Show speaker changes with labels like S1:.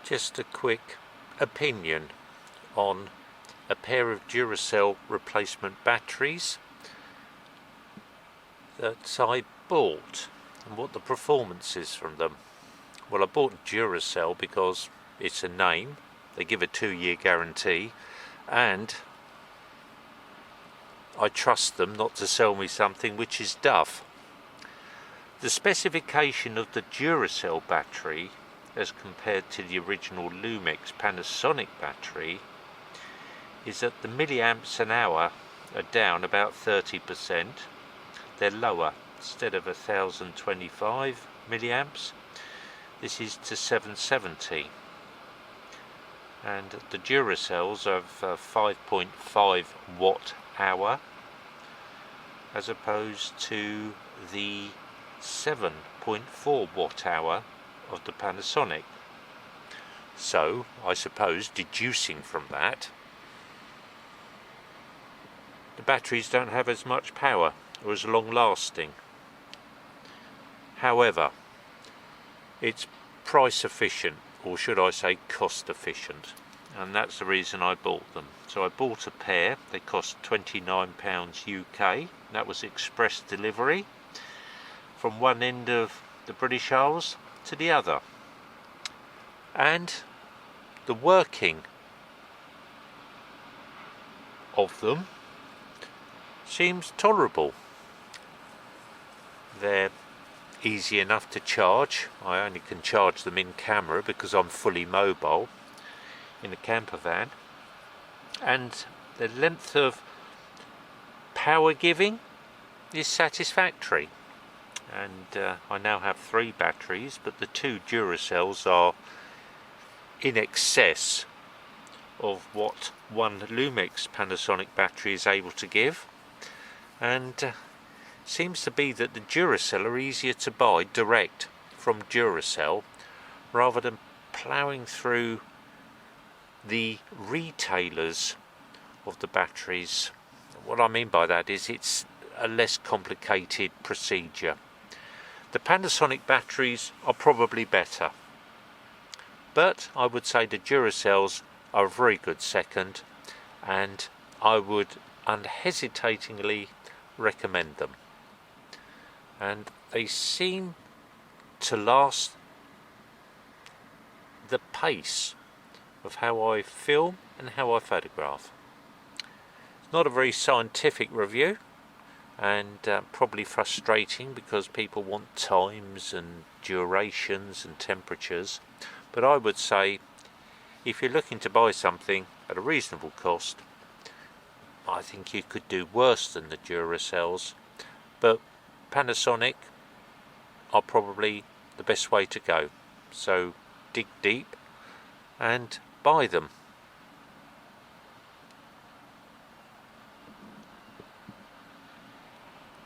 S1: Just a quick opinion on a pair of Duracell replacement batteries that I bought and what the performance is from them. Well, I bought Duracell because it's a name, they give a 2-year guarantee, and I trust them not to sell me something which is duff. The specification of the Duracell battery as compared to the original Lumix Panasonic battery is that the milliamps an hour are down about 30%. They're lower. Instead of 1025 milliamps, this is to 770. And the Duracells have 5.5 watt hour as opposed to the 7.4 watt hour of the Panasonic. So I suppose deducing from that, the batteries don't have as much power or as long lasting. However, it's price efficient, or should I say cost efficient, and that's the reason I bought them. So I bought a pair. They cost £29 UK. That was express delivery from one end of the British Isles to the other, and the working of them seems tolerable. They're easy enough to charge. I only can charge them in camera because I'm fully mobile in a camper van, and the length of power giving is satisfactory. And I now have 3 batteries, but the 2 Duracells are in excess of what one Lumix Panasonic battery is able to give, and seems to be that the Duracell are easier to buy direct from Duracell rather than ploughing through the retailers of the batteries. What I mean by that is it's a less complicated procedure. The Panasonic batteries are probably better, but I would say the Duracells are a very good second, and I would unhesitatingly recommend them. And they seem to last the pace of how I film and how I photograph. It's not a very scientific review, and probably frustrating because people want times and durations and temperatures, but I would say if you're looking to buy something at a reasonable cost, I think you could do worse than the Duracells, but Panasonic are probably the best way to go. So dig deep and buy them.